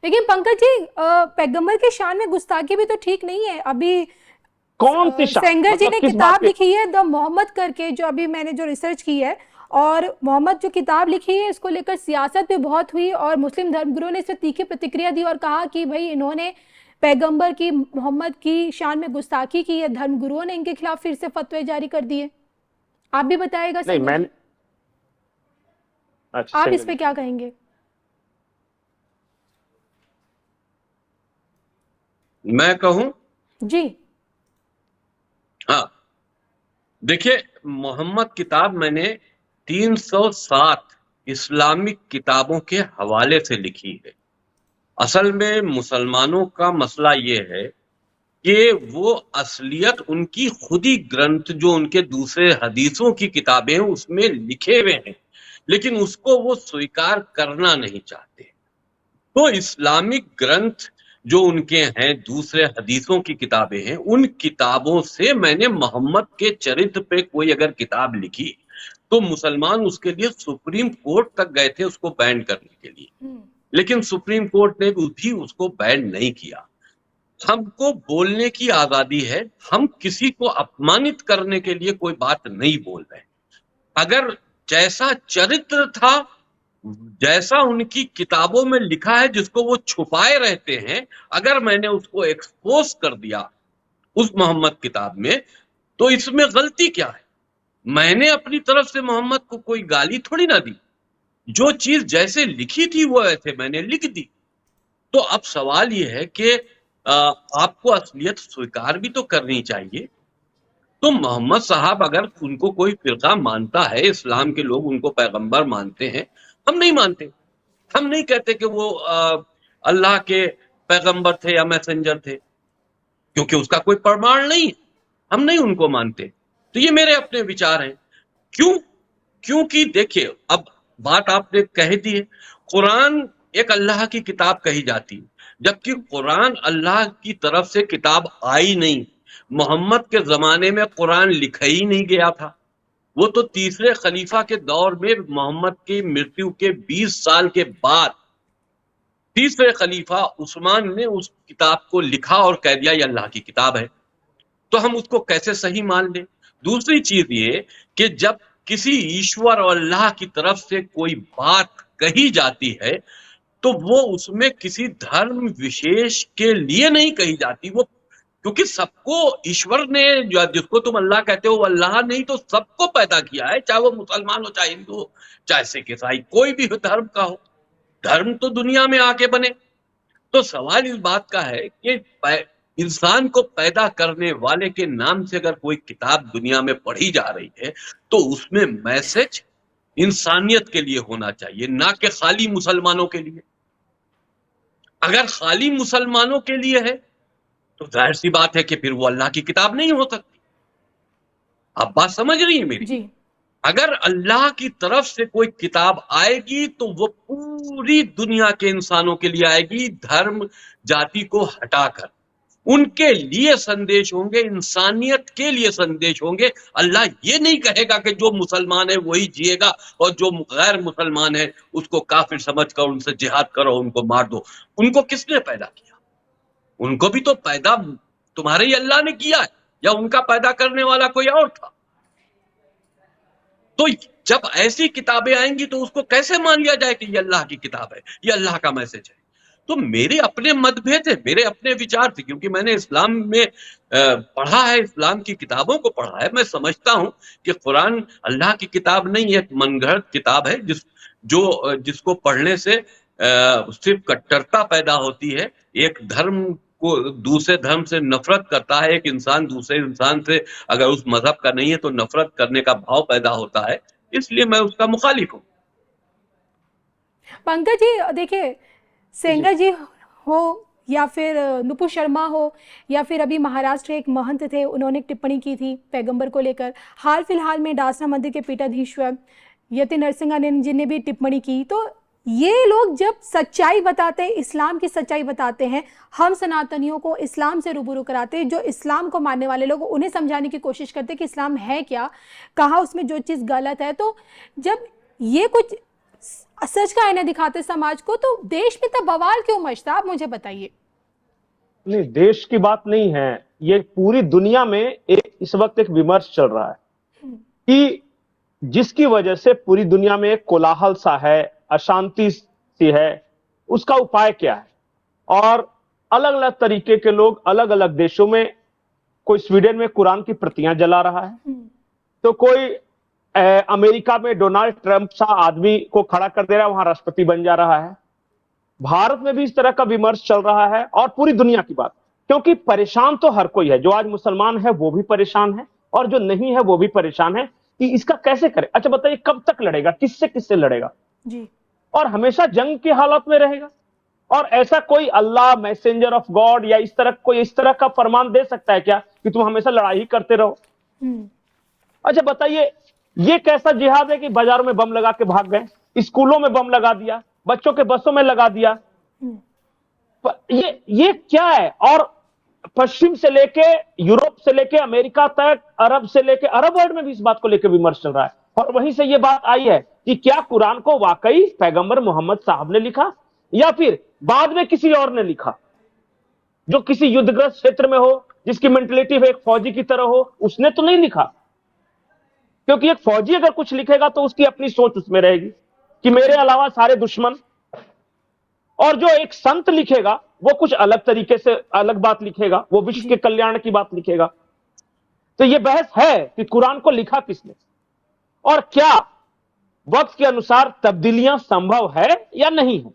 लेकिन पंकज जी, पैगंबर के शान में गुस्ताखी भी तो ठीक नहीं है। अभी कौन सी सेंगर जी मतलब ने किस बात किताब पे? लिखी है द मोहम्मद करके, जो अभी मैंने जो रिसर्च की है, और मोहम्मद जो किताब लिखी है इसको लेकर सियासत भी बहुत हुई, और मुस्लिम धर्मगुरुओं ने इससे तीखी प्रतिक्रिया दी और कहा कि भाई इन्होंने पैगंबर की, मोहम्मद की शान में गुस्ताखी की है। धर्मगुरुओं ने इनके खिलाफ फिर से फतवे जारी कर दिए। आप भी बताइएगा नहीं, सेंगर जी, मैंने, अच्छा आप इस सेंगर पे जी क्या सुनिए। कहेंगे? मैं कहूं? जी। हाँ, देखिए, मोहम्मद किताब मैंने 307 इस्लामिक किताबों के हवाले से लिखी है। असल में मुसलमानों का मसला ये है कि वो असलियत उनकी खुदी ग्रंथ जो उनके दूसरे हदीसों की किताबें हैं उसमें लिखे हुए हैं, लेकिन उसको वो स्वीकार करना नहीं चाहते। तो इस्लामिक ग्रंथ जो उनके हैं, दूसरे हदीसों की किताबें हैं, उन किताबों से मैंने मोहम्मद के चरित्र पे कोई अगर किताब लिखी तो मुसलमान उसके लिए सुप्रीम कोर्ट तक गए थे उसको बैन करने के लिए, लेकिन सुप्रीम कोर्ट ने भी उसको बैन नहीं किया। हमको बोलने की आजादी है, हम किसी को अपमानित करने के लिए कोई बात नहीं बोल रहे। अगर जैसा चरित्र था, जैसा उनकी किताबों में लिखा है, जिसको वो छुपाए रहते हैं, अगर मैंने उसको एक्सपोज कर दिया उस मोहम्मद किताब में, तो इसमें गलती क्या है? मैंने अपनी तरफ से मोहम्मद को कोई गाली थोड़ी ना दी। जो चीज जैसे लिखी थी वो ऐसे मैंने लिख दी। तो अब सवाल ये है कि आपको असलियत स्वीकार भी तो करनी चाहिए। तो मोहम्मद साहब अगर उनको कोई फिरका मानता है, इस्लाम के लोग उनको पैगंबर मानते हैं, हम नहीं मानते। हम नहीं कहते कि वो अल्लाह के पैगंबर थे या मैसेंजर थे, क्योंकि उसका कोई प्रमाण नहीं है, हम नहीं उनको मानते। तो ये मेरे अपने विचार हैं। क्यों? क्योंकि देखिए, अब बात आपने कह दी है, कुरान एक अल्लाह की किताब कही जाती है, जबकि कुरान अल्लाह की तरफ से किताब आई नहीं। मोहम्मद के जमाने में कुरान लिखा ही नहीं गया था। वो तो तीसरे खलीफा के दौर में, मोहम्मद की मृत्यु के 20 साल के बाद तीसरे खलीफा उस्मान ने उस किताब को लिखा और कह दिया ये अल्लाह की किताब है। तो हम उसको कैसे सही मान लें? दूसरी चीज ये कि जब किसी ईश्वर और अल्लाह की तरफ से कोई बात कही जाती है तो वो उसमें किसी धर्म विशेष के लिए नहीं कही जाती, वो क्योंकि सबको ईश्वर ने, जिसको तुम अल्लाह कहते हो, वो अल्लाह ने ही तो सबको पैदा किया है, चाहे वो मुसलमान हो, चाहे हिंदू हो, चाहे सिख ईसाई, कोई भी धर्म का हो। धर्म तो दुनिया में आके बने। तो सवाल इस बात का है कि इंसान को पैदा करने वाले के नाम से अगर कोई किताब दुनिया में पढ़ी जा रही है तो उसमें मैसेज इंसानियत के लिए होना चाहिए, ना कि खाली मुसलमानों के लिए। अगर खाली मुसलमानों के लिए है तो जाहिर सी बात है कि फिर वो अल्लाह की किताब नहीं हो सकती। आप बात समझ रही है मेरी? जी। अगर अल्लाह की तरफ से कोई किताब आएगी तो वो पूरी दुनिया के इंसानों के लिए आएगी, धर्म जाति को हटाकर। उनके लिए संदेश होंगे, इंसानियत के लिए संदेश होंगे। अल्लाह ये नहीं कहेगा कि जो मुसलमान है वही जिएगा और जो गैर मुसलमान है उसको काफिर समझकर उनसे जिहाद करो, उनको मार दो। उनको किसने पैदा किया? उनको भी तो पैदा तुम्हारे ही अल्लाह ने किया है, या उनका पैदा करने वाला कोई और था? तो जब ऐसी किताबें आएंगी तो उसको कैसे मान लिया जाए कि ये अल्लाह की किताब है, ये अल्लाह का मैसेज है? तो मेरे अपने मतभेद है, मेरे अपने विचार थे, क्योंकि मैंने इस्लाम में पढ़ा है, इस्लाम की किताबों को पढ़ा है। मैं समझता हूं कि कुरान अल्लाह की किताब नहीं है, एक मनगढ़ंत किताब है जिसको पढ़ने से सिर्फ कट्टरता पैदा होती है। एक धर्म को दूसरे धर्म से नफरत करता है, एक इंसान दूसरे इंसान से अगर उस मजहब का नहीं है तो नफरत करने का भाव पैदा होता है, इसलिए मैं उसका मुखालिफ हूं। पंकज जी देखिए, सेंगर जी हो या फिर नुपुर शर्मा हो, या फिर अभी महाराष्ट्र के एक महंत थे, उन्होंने एक टिप्पणी की थी पैगंबर को लेकर। हाल फिलहाल में डासना मंदिर के पीठाधीश्वर यति नरसिंहानंद जी ने भी टिप्पणी की। तो ये लोग जब सच्चाई बताते हैं, इस्लाम की सच्चाई बताते हैं, हम सनातनियों को इस्लाम से रूबरू कराते हैं, जो इस्लाम को मानने वाले लोग उन्हें समझाने की कोशिश करते हैं कि इस्लाम है क्या, कहाँ उसमें जो चीज़ गलत है। तो जब ये कुछ सच का आईना दिखाते समाज को, तो देश में तब बवाल क्यों मचता, आप मुझे बताइए। नहीं, देश की बात नहीं है, ये पूरी दुनिया में इस वक्त एक विमर्श चल रहा है कि जिसकी वजह से पूरी दुनिया में एक कोलाहल सा है, अशांति सी है, उसका उपाय क्या है। और अलग अलग तरीके के लोग अलग अलग देशों में, कोई स्वीडन में कुरान की प्रतियां जला रहा है, तो कोई अमेरिका में डोनाल्ड ट्रंप सा आदमी को खड़ा कर दे रहा है, वहां राष्ट्रपति बन जा रहा है। भारत में भी इस तरह का विमर्श चल रहा है और पूरी दुनिया की बात, क्योंकि परेशान तो हर कोई है। जो आज मुसलमान है वो भी परेशान है और जो नहीं है वो भी परेशान है कि इसका कैसे करे। अच्छा बताइए, कब तक लड़ेगा, किससे किससे लड़ेगा जी। और हमेशा जंग की हालत में रहेगा। और ऐसा कोई अल्लाह, मैसेंजर ऑफ गॉड या इस तरह का फरमान दे सकता है क्या कि तुम हमेशा लड़ाई ही करते रहो। अच्छा बताइए, ये कैसा जिहाद है कि बाजारों में बम लगा के भाग गए, स्कूलों में बम लगा दिया, बच्चों के बसों में लगा दिया। ये क्या है। और पश्चिम से लेके यूरोप से लेके अमेरिका तक, अरब से लेके अरब वर्ल्ड में भी इस बात को लेकर विमर्श चल रहा है। और वहीं से ये बात आई है कि क्या कुरान को वाकई पैगंबर मोहम्मद साहब ने लिखा या फिर बाद में किसी और ने लिखा, जो किसी युद्धग्रस्त क्षेत्र में हो, जिसकी मेंटलिटी एक फौजी की तरह हो, उसने तो नहीं लिखा। क्योंकि एक फौजी अगर कुछ लिखेगा तो उसकी अपनी सोच उसमें रहेगी कि मेरे अलावा सारे दुश्मन। और जो एक संत लिखेगा वो कुछ अलग तरीके से अलग बात लिखेगा, वो विश्व के कल्याण की बात लिखेगा। तो ये बहस है कि कुरान को लिखा किसने और क्या वक्त के अनुसार तब्दीलियां संभव है या नहीं है।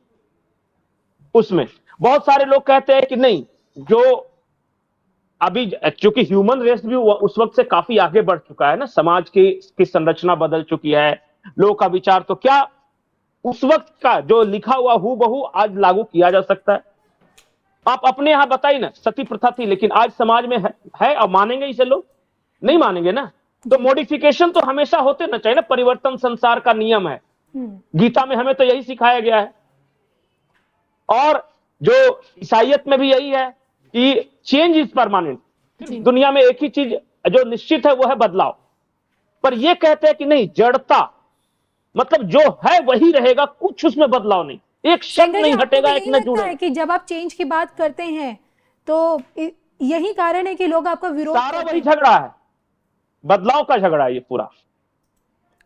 उसमें बहुत सारे लोग कहते हैं कि नहीं, जो अभी चूंकि ह्यूमन रेस भी उस वक्त से काफी आगे बढ़ चुका है ना, समाज की संरचना बदल चुकी है, लोगों का विचार, तो क्या उस वक्त का जो लिखा हुआ हूबहू आज लागू किया जा सकता है। आप अपने यहां बताइए ना, सती प्रथा थी लेकिन आज समाज में है और मानेंगे इसे लोग? नहीं मानेंगे ना। तो मॉडिफिकेशन तो हमेशा होते ना चाहिए ना, परिवर्तन संसार का नियम है। गीता में हमें तो यही सिखाया गया है और जो ईसाइयत में भी यही है कि चेंज इज परमानेंट। दुनिया में एक ही चीज जो निश्चित है वो है बदलाव। पर ये कहते हैं कि नहीं, जड़ता मतलब जो है वही रहेगा, कुछ उसमें बदलाव नहीं, एक शब्द नहीं हटेगा, एक न जुड़ेगा। कि जब आप चेंज की बात करते हैं तो यही कारण है कि लोग आपका विरोध सारा वही झगड़ा है, बदलाव का झगड़ा है ये पूरा।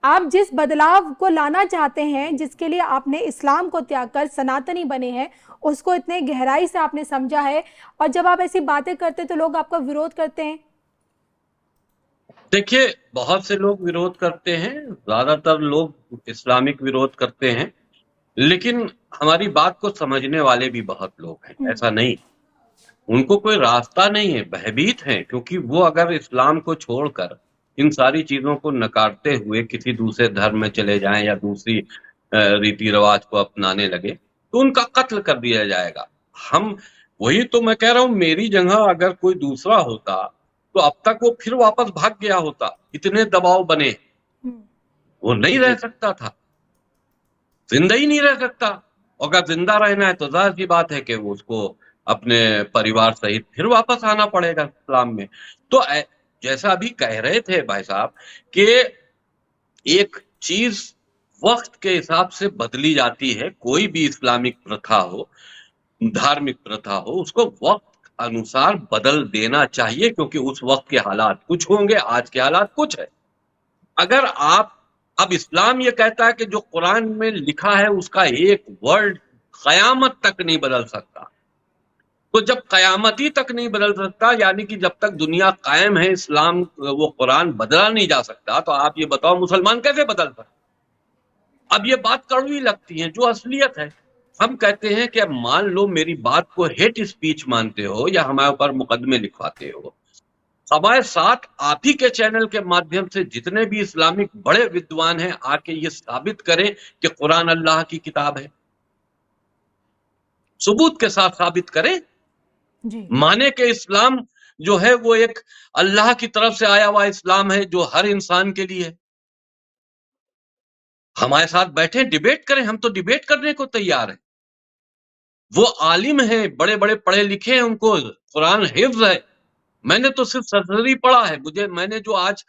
आप जिस बदलाव को लाना चाहते हैं, जिसके लिए आपने इस्लाम को त्याग कर सनातनी बने हैं, उसको इतने गहराई से आपने समझा है, और जब आप ऐसी बातें करते तो लोग आपका विरोध करते हैं। देखिए, बहुत से लोग विरोध करते हैं, ज्यादातर लोग इस्लामिक विरोध करते हैं, लेकिन हमारी बात को समझने वाले भी बहुत लोग हैं। ऐसा नहीं, उनको कोई रास्ता नहीं है, भयभीत हैं, क्योंकि वो अगर इस्लाम को छोड़कर इन सारी चीजों को नकारते हुए किसी दूसरे धर्म में चले जाएं या दूसरी रीति रिवाज को अपनाने लगे तो उनका कत्ल कर दिया जाएगा। वही तो मैं कह रहा हूं, मेरी जगह अगर कोई दूसरा होता तो अब तक वो फिर वापस भाग गया होता। इतने दबाव बने, वो नहीं रह सकता था, जिंदा ही नहीं रह सकता। अगर जिंदा रहना है तो जाहिर सी बात है कि वो उसको अपने परिवार सहित फिर वापस आना पड़ेगा इस्लाम में। तो जैसा अभी कह रहे थे भाई साहब कि एक चीज वक्त के हिसाब से बदली जाती है। कोई भी इस्लामिक प्रथा हो, धार्मिक प्रथा हो, उसको वक्त अनुसार बदल देना चाहिए, क्योंकि उस वक्त के हालात कुछ होंगे, आज के हालात कुछ है। अगर आप अब इस्लाम ये कहता है कि जो कुरान में लिखा है उसका एक वर्ड कयामत तक नहीं बदल सकता, तो जब कयामती तक नहीं बदल सकता, यानी कि जब तक दुनिया कायम है इस्लाम, वो कुरान बदला नहीं जा सकता, तो आप ये बताओ मुसलमान कैसे बदल सकते। अब ये बात कड़वी लगती है, जो असलियत है। हम कहते हैं कि मान लो मेरी बात को हेट स्पीच मानते हो या हमारे ऊपर मुकदमे लिखवाते हो, हमारे साथ आप ही के चैनल के माध्यम से जितने भी इस्लामिक बड़े विद्वान हैं आके ये साबित करें कि कुरान अल्लाह की किताब है, सबूत के साथ साबित करें जी। माने कि इस्लाम जो है वो एक अल्लाह की तरफ से आया हुआ इस्लाम है जो हर इंसान के लिए है। हमारे साथ बैठे डिबेट करें, हम तो डिबेट करने को तैयार हैं। वो आलिम हैं, बड़े बड़े पढ़े लिखे हैं, उनको कुरान हिफ्ज है, میں نے تو صرف سرسری پڑھا ہے. میں نے جو آج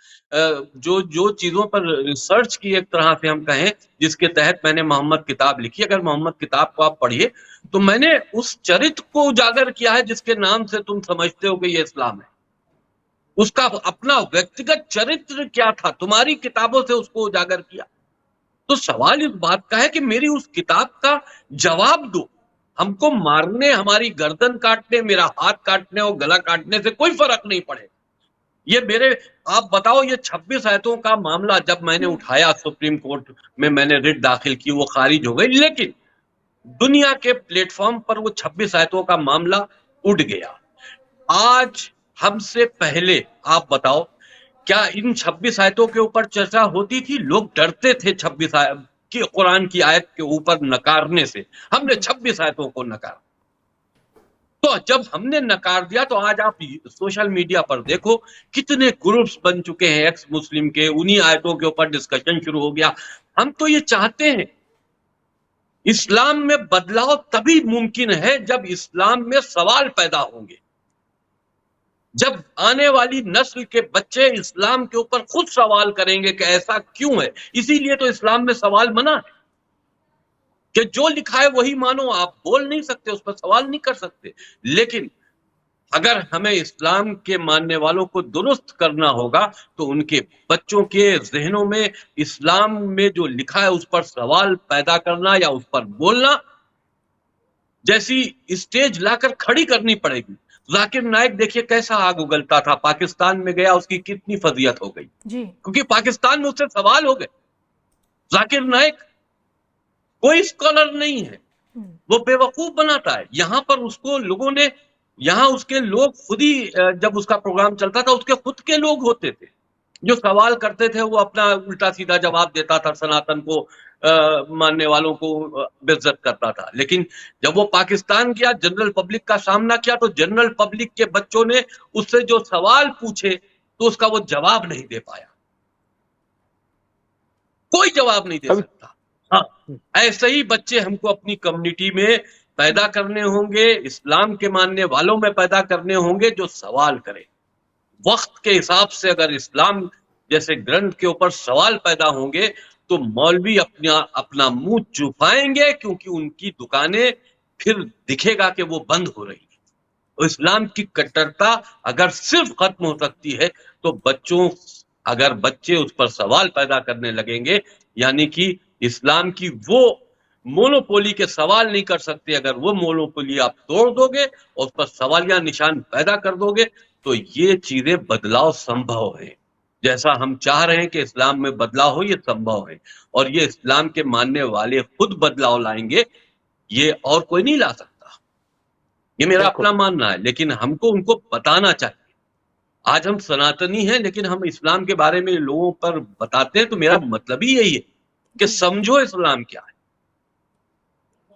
جو چیزوں پر ریسرچ کی ایک طرح سے ہم کہیں، جس کے تحت میں نے محمد کتاب لکھی، اگر محمد کتاب کو آپ پڑھیے تو میں نے اس چرتر کو اجاگر کیا ہے جس کے نام سے تم سمجھتے ہو کہ یہ اسلام ہے. اس کا اپنا ویکتیگت چرتر کیا تھا، تمہاری کتابوں سے اس کو اجاگر کیا. تو سوال اس بات کا ہے کہ میری اس کتاب کا جواب دو. ہم کو مارنے، ہماری گردن کاٹنے، میرا ہاتھ کاٹنے اور گلا کاٹنے سے کوئی فرق نہیں پڑے. یہ آپ بتاؤ، یہ 26 آیتوں کا معاملہ جب میں نے اٹھایا سپریم کورٹ میں نے ریٹ داخل کی، وہ خارج ہو گئی، لیکن دنیا کے پلیٹ فارم پر وہ 26 آیتوں کا معاملہ اٹھ گیا. آج ہم سے پہلے آپ بتاؤ کیا ان 26 آیتوں کے اوپر چرچا ہوتی تھی؟ لوگ ڈرتے تھے 26 قرآن کی آیت کے اوپر نکارنے سے. ہم نے 26 آیتوں کو نکارا. تو جب ہم نے نکار دیا تو آج آپ سوشل میڈیا پر دیکھو کتنے گروپس بن چکے ہیں ایکس مسلم کے، انہی آیتوں کے اوپر ڈسکشن شروع ہو گیا. ہم تو یہ چاہتے ہیں اسلام میں بدلاؤ تبھی ممکن ہے جب اسلام میں سوال پیدا ہوں گے، جب آنے والی نسل کے بچے اسلام کے اوپر خود سوال کریں گے کہ ایسا کیوں ہے. اسی لیے تو اسلام میں سوال منع ہے کہ جو لکھا ہے وہی مانو. آپ بول نہیں سکتے، اس پر سوال نہیں کر سکتے. لیکن اگر ہمیں اسلام کے ماننے والوں کو درست کرنا ہوگا تو ان کے بچوں کے ذہنوں میں اسلام میں جو لکھا ہے اس پر سوال پیدا کرنا یا اس پر بولنا جیسی اسٹیج لا کر کھڑی کرنی پڑے گی. ذاکر نائک دیکھیے کیسا آگ اگلتا تھا، پاکستان میں گیا، اس کی کتنی فضیحت ہو گئی جی. کیونکہ پاکستان میں اس سے سوال ہو گئے. ذاکر نائک کوئی اسکالر نہیں ہے، وہ بے وقوف بناتا ہے. یہاں پر اس کو لوگوں نے، یہاں اس کے لوگ خود ہی، جب اس کا پروگرام چلتا تھا اس کے خود کے لوگ ہوتے تھے جو سوال کرتے تھے، وہ اپنا الٹا سیدھا جواب دیتا تھا، سناتن کو ماننے والوں کو بے عزت کرتا تھا. لیکن جب وہ پاکستان گیا، جنرل پبلک کا سامنا کیا، تو جنرل پبلک کے بچوں نے اس سے جو سوال پوچھے تو اس کا وہ جواب نہیں دے پایا، کوئی جواب نہیں دے سکتا. ہاں، ایسے ہی بچے ہم کو اپنی کمیونٹی میں پیدا کرنے ہوں گے، اسلام کے ماننے والوں میں پیدا کرنے ہوں گے جو سوال کریں. وقت کے حساب سے اگر اسلام جیسے گرنتھ کے اوپر سوال پیدا ہوں گے تو مولوی اپنا منہ چھپائیں گے، کیونکہ ان کی دکانیں پھر دکھے گا کہ وہ بند ہو رہی ہیں. اور اسلام کی کٹرتا اگر صرف ختم ہو سکتی ہے تو اگر بچے اس پر سوال پیدا کرنے لگیں گے، یعنی کہ اسلام کی وہ مونوپولی کے سوال نہیں کر سکتے، اگر وہ مونوپولی آپ توڑ دو گے اور اس پر سوالیہ نشان پیدا کر دو گے تو یہ چیزیں بدلاؤ سمبھو ہے. جیسا ہم چاہ رہے ہیں کہ اسلام میں بدلاؤ ہو، یہ سمبھو ہے. اور یہ اسلام کے ماننے والے خود بدلاؤ لائیں گے، یہ اور کوئی نہیں لا سکتا. یہ میرا اپنا ماننا ہے، لیکن ہم کو ان کو بتانا چاہیے. آج ہم سناتنی ہیں لیکن ہم اسلام کے بارے میں لوگوں پر بتاتے ہیں، تو میرا مطلب ہی یہی ہے کہ سمجھو اسلام کیا ہے.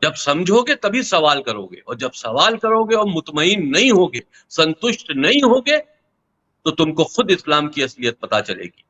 جب سمجھو گے تبھی سوال کرو گے، اور جب سوال کرو گے اور مطمئن نہیں ہوگے، سنتشٹ نہیں ہوگے، تو تم کو خود اسلام کی اصلیت پتا چلے گی.